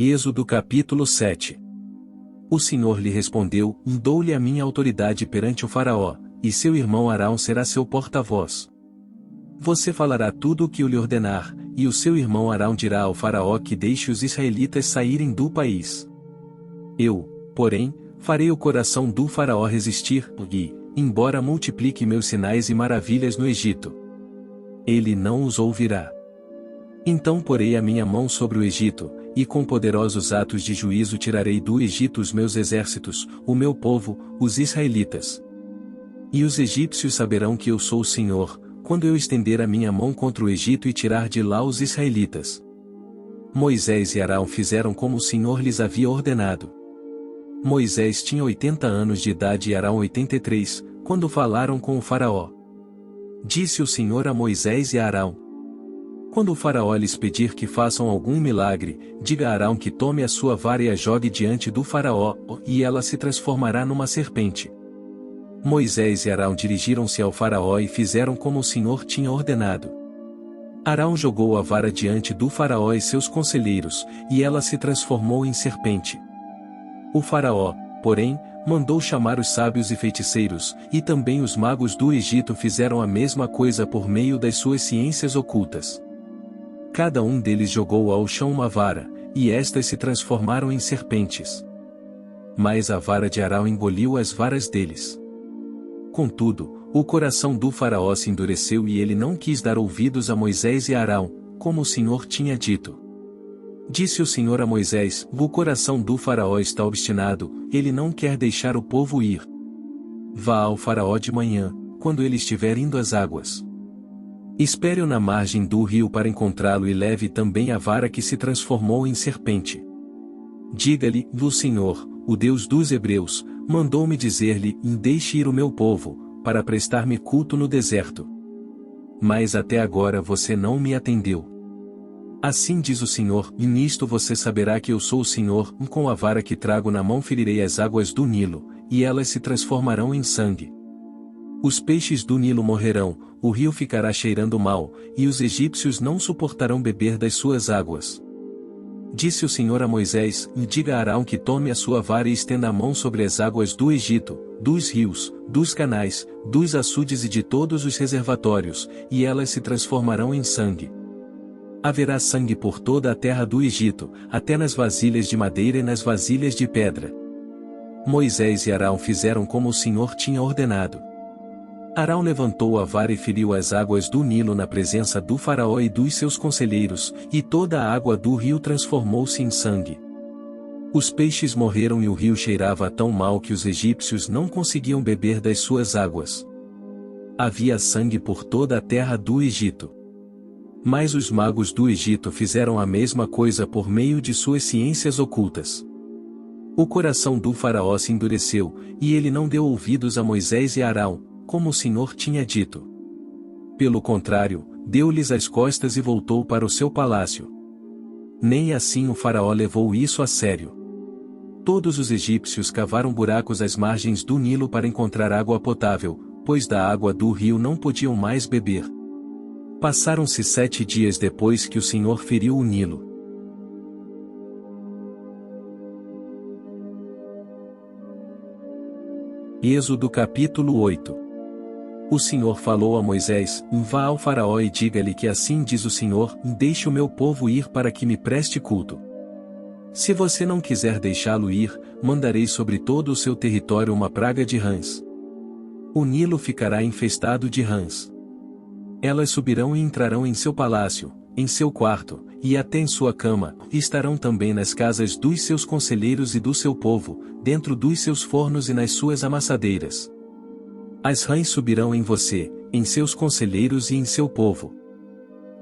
Êxodo capítulo 7. O Senhor lhe respondeu: Dou-lhe a minha autoridade perante o Faraó, e seu irmão Arão será seu porta-voz. Você falará tudo o que eu lhe ordenar, e o seu irmão Arão dirá ao Faraó que deixe os israelitas saírem do país. Eu, porém, farei o coração do Faraó resistir, e, embora multiplique meus sinais e maravilhas no Egito, ele não os ouvirá. Então porei a minha mão sobre o Egito, e com poderosos atos de juízo tirarei do Egito os meus exércitos, o meu povo, os israelitas. E os egípcios saberão que eu sou o Senhor, quando eu estender a minha mão contra o Egito e tirar de lá os israelitas. Moisés e Arão fizeram como o Senhor lhes havia ordenado. Moisés tinha 80 anos de idade e Arão 83, quando falaram com o Faraó. Disse o Senhor a Moisés e a Arão: Quando o Faraó lhes pedir que façam algum milagre, diga a Arão que tome a sua vara e a jogue diante do Faraó, e ela se transformará numa serpente. Moisés e Arão dirigiram-se ao Faraó e fizeram como o Senhor tinha ordenado. Arão jogou a vara diante do Faraó e seus conselheiros, e ela se transformou em serpente. O Faraó, porém, mandou chamar os sábios e feiticeiros, e também os magos do Egito fizeram a mesma coisa por meio das suas ciências ocultas. Cada um deles jogou ao chão uma vara, e estas se transformaram em serpentes. Mas a vara de Arão engoliu as varas deles. Contudo, o coração do Faraó se endureceu e ele não quis dar ouvidos a Moisés e a Arão, como o Senhor tinha dito. Disse o Senhor a Moisés: O coração do Faraó está obstinado, ele não quer deixar o povo ir. Vá ao Faraó de manhã, quando ele estiver indo às águas. Espere-o na margem do rio para encontrá-lo e leve também a vara que se transformou em serpente. Diga-lhe: O Senhor, o Deus dos Hebreus, mandou-me dizer-lhe: Deixe ir o meu povo, para prestar-me culto no deserto. Mas até agora você não me atendeu. Assim diz o Senhor: E nisto você saberá que eu sou o Senhor, com a vara que trago na mão ferirei as águas do Nilo, e elas se transformarão em sangue. Os peixes do Nilo morrerão, o rio ficará cheirando mal, e os egípcios não suportarão beber das suas águas. Disse o Senhor a Moisés: Diga a Arão que tome a sua vara e estenda a mão sobre as águas do Egito, dos rios, dos canais, dos açudes e de todos os reservatórios, e elas se transformarão em sangue. Haverá sangue por toda a terra do Egito, até nas vasilhas de madeira e nas vasilhas de pedra. Moisés e Arão fizeram como o Senhor tinha ordenado. Arão levantou a vara e feriu as águas do Nilo na presença do Faraó e dos seus conselheiros, e toda a água do rio transformou-se em sangue. Os peixes morreram e o rio cheirava tão mal que os egípcios não conseguiam beber das suas águas. Havia sangue por toda a terra do Egito. Mas os magos do Egito fizeram a mesma coisa por meio de suas ciências ocultas. O coração do Faraó se endureceu, e ele não deu ouvidos a Moisés e a Arão, como o Senhor tinha dito. Pelo contrário, deu-lhes as costas e voltou para o seu palácio. Nem assim o Faraó levou isso a sério. Todos os egípcios cavaram buracos às margens do Nilo para encontrar água potável, pois da água do rio não podiam mais beber. Passaram-se 7 dias depois que o Senhor feriu o Nilo. Êxodo capítulo 8. O Senhor falou a Moisés: Vá ao Faraó e diga-lhe que assim diz o Senhor: Deixe o meu povo ir para que me preste culto. Se você não quiser deixá-lo ir, mandarei sobre todo o seu território uma praga de rãs. O Nilo ficará infestado de rãs. Elas subirão e entrarão em seu palácio, em seu quarto, e até em sua cama, e estarão também nas casas dos seus conselheiros e do seu povo, dentro dos seus fornos e nas suas amassadeiras. As rãs subirão em você, em seus conselheiros e em seu povo.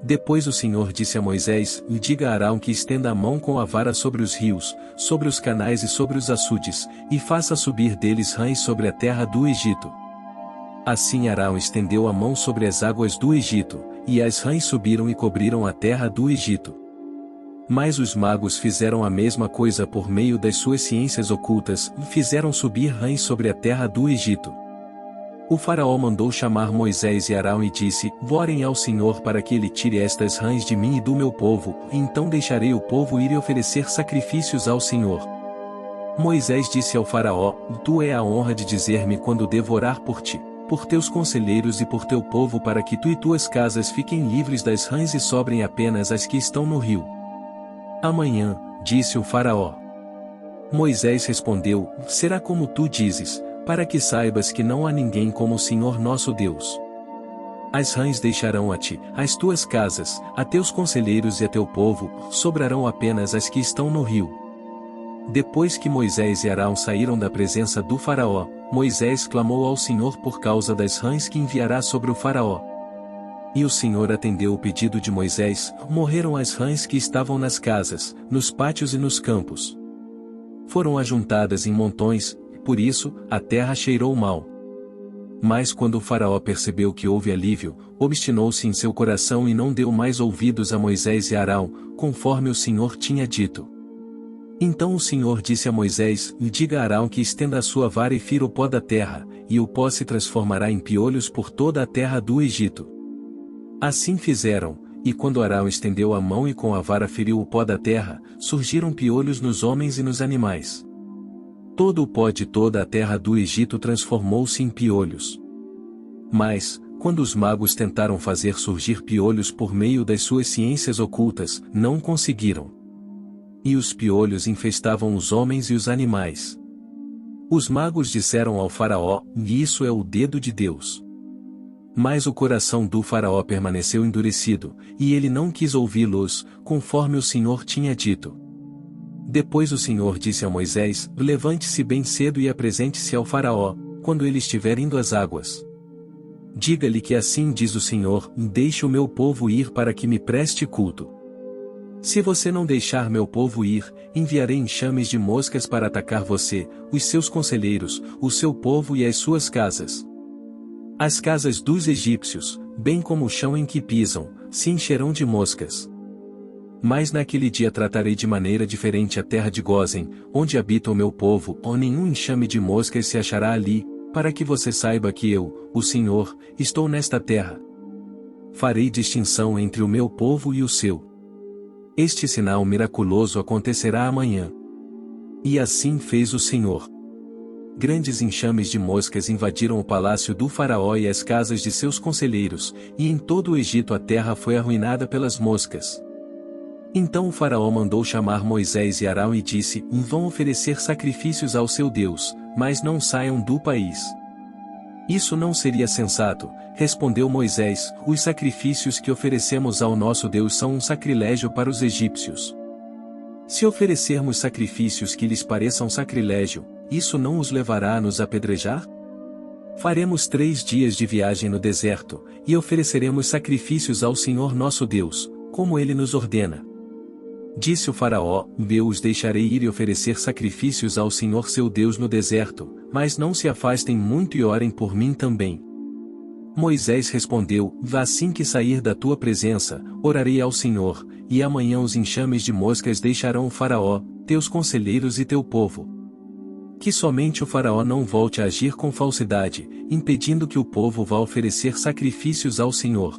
Depois o Senhor disse a Moisés: Diga a Arão que estenda a mão com a vara sobre os rios, sobre os canais e sobre os açudes, e faça subir deles rãs sobre a terra do Egito. Assim Arão estendeu a mão sobre as águas do Egito, e as rãs subiram e cobriram a terra do Egito. Mas os magos fizeram a mesma coisa por meio das suas ciências ocultas, e fizeram subir rãs sobre a terra do Egito. O faraó mandou chamar Moisés e Arão e disse: Orem ao Senhor para que ele tire estas rãs de mim e do meu povo, e então deixarei o povo ir e oferecer sacrifícios ao Senhor. Moisés disse ao faraó: Tu é a honra de dizer-me quando devo orar por ti, por teus conselheiros e por teu povo, para que tu e tuas casas fiquem livres das rãs e sobrem apenas as que estão no rio. Amanhã, disse o faraó. Moisés respondeu: Será como tu dizes, para que saibas que não há ninguém como o Senhor nosso Deus. As rãs deixarão a ti, as tuas casas, a teus conselheiros e a teu povo, sobrarão apenas as que estão no rio. Depois que Moisés e Arão saíram da presença do faraó, Moisés clamou ao Senhor por causa das rãs que enviará sobre o faraó. E o Senhor atendeu o pedido de Moisés, morreram as rãs que estavam nas casas, nos pátios e nos campos. Foram ajuntadas em montões, por isso, a terra cheirou mal. Mas quando o faraó percebeu que houve alívio, obstinou-se em seu coração e não deu mais ouvidos a Moisés e Arão, conforme o Senhor tinha dito. Então o Senhor disse a Moisés: Diga a Arão que estenda a sua vara e fira o pó da terra, e o pó se transformará em piolhos por toda a terra do Egito. Assim fizeram, e quando Arão estendeu a mão e com a vara feriu o pó da terra, surgiram piolhos nos homens e nos animais. Todo o pó de toda a terra do Egito transformou-se em piolhos. Mas, quando os magos tentaram fazer surgir piolhos por meio das suas ciências ocultas, não conseguiram. E os piolhos infestavam os homens e os animais. Os magos disseram ao faraó: Isso é o dedo de Deus. Mas o coração do faraó permaneceu endurecido, e ele não quis ouvi-los, conforme o Senhor tinha dito. Depois o Senhor disse a Moisés: Levante-se bem cedo e apresente-se ao faraó, quando ele estiver indo às águas. Diga-lhe que assim diz o Senhor: Deixe o meu povo ir para que me preste culto. Se você não deixar meu povo ir, enviarei enxames de moscas para atacar você, os seus conselheiros, o seu povo e as suas casas. As casas dos egípcios, bem como o chão em que pisam, se encherão de moscas. Mas naquele dia tratarei de maneira diferente a terra de Gósen, onde habita o meu povo, ou nenhum enxame de moscas se achará ali, para que você saiba que eu, o Senhor, estou nesta terra. Farei distinção entre o meu povo e o seu. Este sinal miraculoso acontecerá amanhã. E assim fez o Senhor. Grandes enxames de moscas invadiram o palácio do faraó e as casas de seus conselheiros, e em todo o Egito a terra foi arruinada pelas moscas. Então o faraó mandou chamar Moisés e Arão e disse: Vão oferecer sacrifícios ao seu Deus, mas não saiam do país. Isso não seria sensato, respondeu Moisés: Os sacrifícios que oferecemos ao nosso Deus são um sacrilégio para os egípcios. Se oferecermos sacrifícios que lhes pareçam sacrilégio, isso não os levará a nos apedrejar? Faremos 3 dias de viagem no deserto, e ofereceremos sacrifícios ao Senhor nosso Deus, como ele nos ordena. Disse o faraó: Eu os deixarei ir e oferecer sacrifícios ao Senhor seu Deus no deserto, mas não se afastem muito e orem por mim também. Moisés respondeu: Assim que sair da tua presença, orarei ao Senhor, e amanhã os enxames de moscas deixarão o faraó, teus conselheiros e teu povo. Que somente o faraó não volte a agir com falsidade, impedindo que o povo vá oferecer sacrifícios ao Senhor.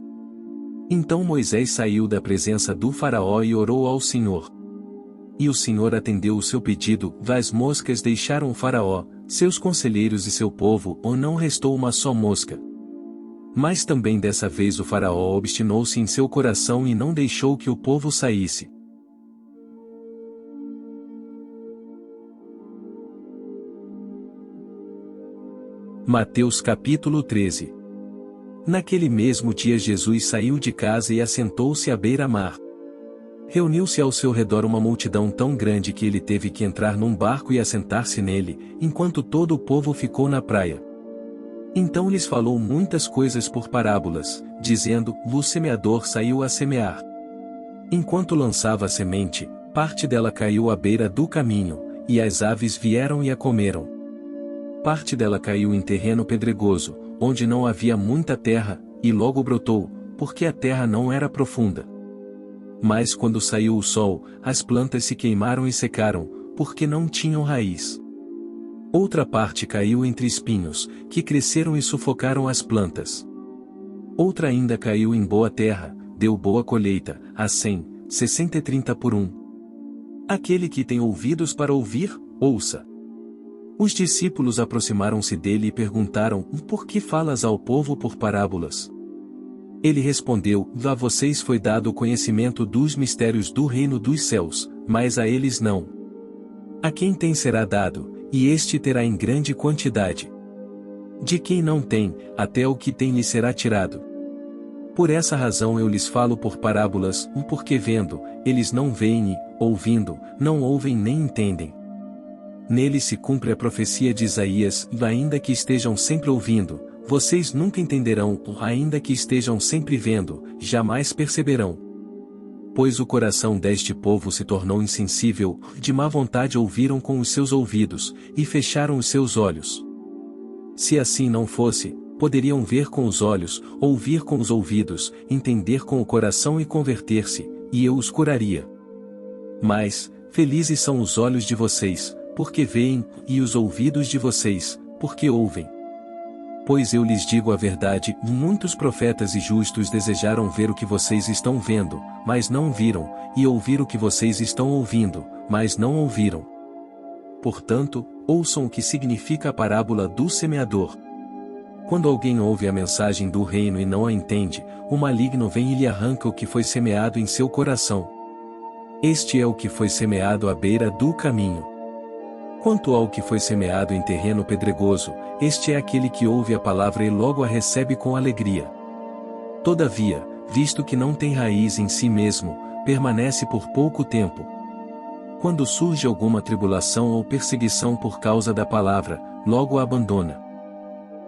Então Moisés saiu da presença do faraó e orou ao Senhor. E o Senhor atendeu o seu pedido, as moscas deixaram o faraó, seus conselheiros e seu povo, ou não restou uma só mosca. Mas também dessa vez o faraó obstinou-se em seu coração e não deixou que o povo saísse. Mateus capítulo 13. Naquele mesmo dia Jesus saiu de casa e assentou-se à beira-mar. Reuniu-se ao seu redor uma multidão tão grande que ele teve que entrar num barco e assentar-se nele, enquanto todo o povo ficou na praia. Então lhes falou muitas coisas por parábolas, dizendo: O semeador saiu a semear. Enquanto lançava a semente, parte dela caiu à beira do caminho, e as aves vieram e a comeram. Parte dela caiu em terreno pedregoso, onde não havia muita terra, e logo brotou, porque a terra não era profunda. Mas quando saiu o sol, as plantas se queimaram e secaram, porque não tinham raiz. Outra parte caiu entre espinhos, que cresceram e sufocaram as plantas. Outra ainda caiu em boa terra, deu boa colheita, a 100, 60 e 30 por 1. Aquele que tem ouvidos para ouvir, ouça. Os discípulos aproximaram-se dele e perguntaram: por que falas ao povo por parábolas? Ele respondeu: a vocês foi dado o conhecimento dos mistérios do reino dos céus, mas a eles não. A quem tem será dado, e este terá em grande quantidade. De quem não tem, até o que tem lhe será tirado. Por essa razão eu lhes falo por parábolas, porque vendo, eles não veem e, ouvindo, não ouvem nem entendem. Nele se cumpre a profecia de Isaías: ainda que estejam sempre ouvindo, vocês nunca entenderão, ainda que estejam sempre vendo, jamais perceberão. Pois o coração deste povo se tornou insensível, de má vontade ouviram com os seus ouvidos, e fecharam os seus olhos. Se assim não fosse, poderiam ver com os olhos, ouvir com os ouvidos, entender com o coração e converter-se, e eu os curaria. Mas, felizes são os olhos de vocês, porque veem, e os ouvidos de vocês, porque ouvem. Pois eu lhes digo a verdade, muitos profetas e justos desejaram ver o que vocês estão vendo, mas não viram, e ouvir o que vocês estão ouvindo, mas não ouviram. Portanto, ouçam o que significa a parábola do semeador. Quando alguém ouve a mensagem do reino e não a entende, o maligno vem e lhe arranca o que foi semeado em seu coração. Este é o que foi semeado à beira do caminho. Quanto ao que foi semeado em terreno pedregoso, este é aquele que ouve a palavra e logo a recebe com alegria. Todavia, visto que não tem raiz em si mesmo, permanece por pouco tempo. Quando surge alguma tribulação ou perseguição por causa da palavra, logo a abandona.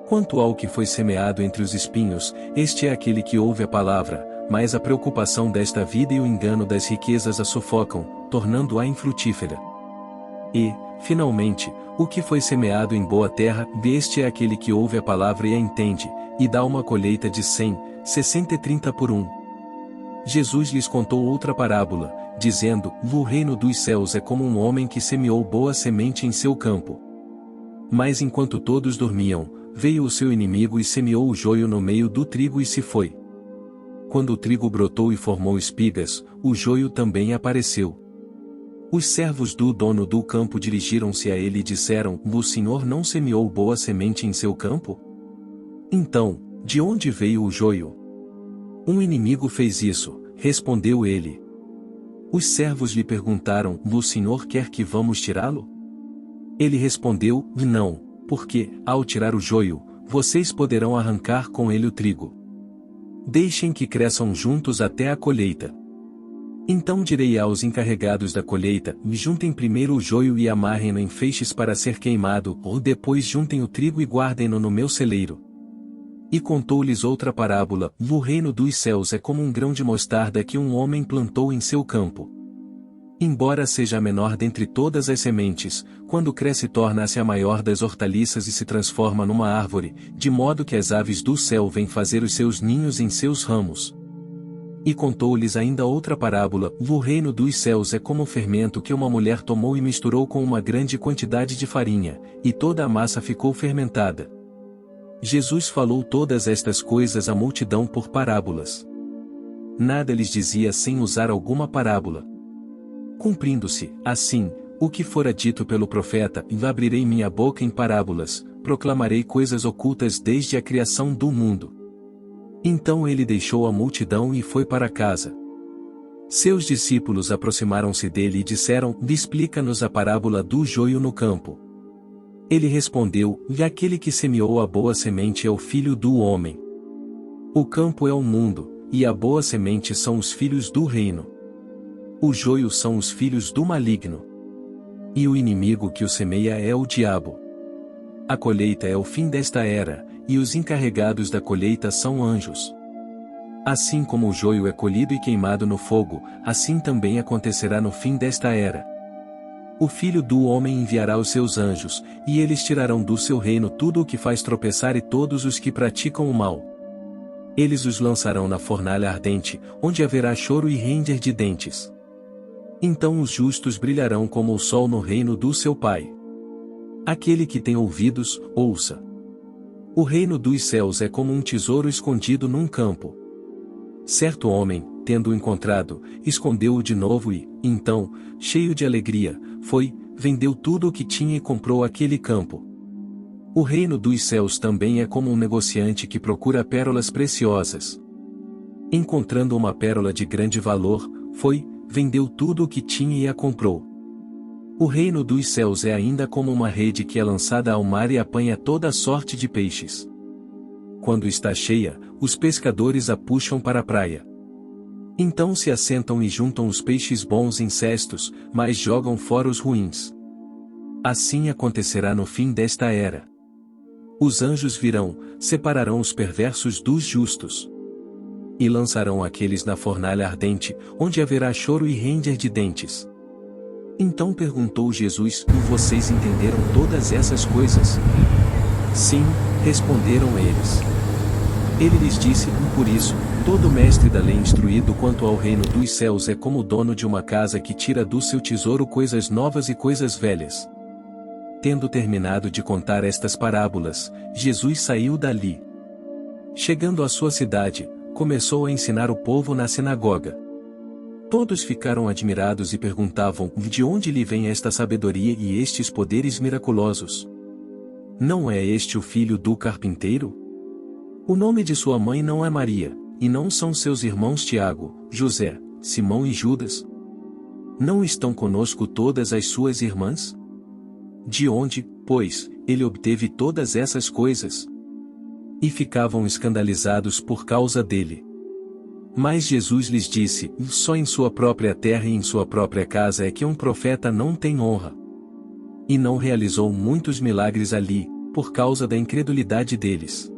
Quanto ao que foi semeado entre os espinhos, este é aquele que ouve a palavra, mas a preocupação desta vida e o engano das riquezas a sufocam, tornando-a infrutífera. E, finalmente, o que foi semeado em boa terra, este é aquele que ouve a palavra e a entende, e dá uma colheita de 100, 60 e 30 por 1. Jesus lhes contou outra parábola, dizendo: o reino dos céus é como um homem que semeou boa semente em seu campo. Mas enquanto todos dormiam, veio o seu inimigo e semeou o joio no meio do trigo e se foi. Quando o trigo brotou e formou espigas, o joio também apareceu. Os servos do dono do campo dirigiram-se a ele e disseram: o senhor não semeou boa semente em seu campo? Então, de onde veio o joio? Um inimigo fez isso, respondeu ele. Os servos lhe perguntaram: o senhor quer que vamos tirá-lo? Ele respondeu: não, porque, ao tirar o joio, vocês poderão arrancar com ele o trigo. Deixem que cresçam juntos até a colheita. Então direi aos encarregados da colheita: juntem primeiro o joio e amarrem-no em feixes para ser queimado, ou depois juntem o trigo e guardem-no no meu celeiro. E contou-lhes outra parábola: o reino dos céus é como um grão de mostarda que um homem plantou em seu campo. Embora seja a menor dentre todas as sementes, quando cresce torna-se a maior das hortaliças e se transforma numa árvore, de modo que as aves do céu vêm fazer os seus ninhos em seus ramos. E contou-lhes ainda outra parábola: o reino dos céus é como o fermento que uma mulher tomou e misturou com uma grande quantidade de farinha, e toda a massa ficou fermentada. Jesus falou todas estas coisas à multidão por parábolas. Nada lhes dizia sem usar alguma parábola. Cumprindo-se, assim, o que fora dito pelo profeta: abrirei minha boca em parábolas, proclamarei coisas ocultas desde a criação do mundo. Então ele deixou a multidão e foi para casa. Seus discípulos aproximaram-se dele e disseram: explica-nos a parábola do joio no campo. Ele respondeu: aquele que semeou a boa semente é o filho do homem. O campo é o mundo, e a boa semente são os filhos do reino. O joio são os filhos do maligno. E o inimigo que o semeia é o diabo. A colheita é o fim desta era, e os encarregados da colheita são anjos. Assim como o joio é colhido e queimado no fogo, assim também acontecerá no fim desta era. O Filho do Homem enviará os seus anjos, e eles tirarão do seu reino tudo o que faz tropeçar e todos os que praticam o mal. Eles os lançarão na fornalha ardente, onde haverá choro e ranger de dentes. Então os justos brilharão como o sol no reino do seu Pai. Aquele que tem ouvidos, ouça. O reino dos céus é como um tesouro escondido num campo. Certo homem, tendo-o encontrado, escondeu-o de novo e, então, cheio de alegria, foi, vendeu tudo o que tinha e comprou aquele campo. O reino dos céus também é como um negociante que procura pérolas preciosas. Encontrando uma pérola de grande valor, foi, vendeu tudo o que tinha e a comprou. O reino dos céus é ainda como uma rede que é lançada ao mar e apanha toda sorte de peixes. Quando está cheia, os pescadores a puxam para a praia. Então se assentam e juntam os peixes bons em cestos, mas jogam fora os ruins. Assim acontecerá no fim desta era. Os anjos virão, separarão os perversos dos justos. E lançarão aqueles na fornalha ardente, onde haverá choro e ranger de dentes. Então perguntou Jesus: Vocês entenderam todas essas coisas? Sim, responderam eles. Ele lhes disse: Por isso, todo mestre da lei instruído quanto ao reino dos céus é como o dono de uma casa que tira do seu tesouro coisas novas e coisas velhas. Tendo terminado de contar estas parábolas, Jesus saiu dali. Chegando à sua cidade, começou a ensinar o povo na sinagoga. Todos ficaram admirados e perguntavam: De onde lhe vem esta sabedoria e estes poderes miraculosos? Não é este o filho do carpinteiro? O nome de sua mãe não é Maria, e não são seus irmãos Tiago, José, Simão e Judas? Não estão conosco todas as suas irmãs? De onde, pois, ele obteve todas essas coisas? E ficavam escandalizados por causa dele. Mas Jesus lhes disse: Só em sua própria terra e em sua própria casa é que um profeta não tem honra. E não realizou muitos milagres ali, por causa da incredulidade deles.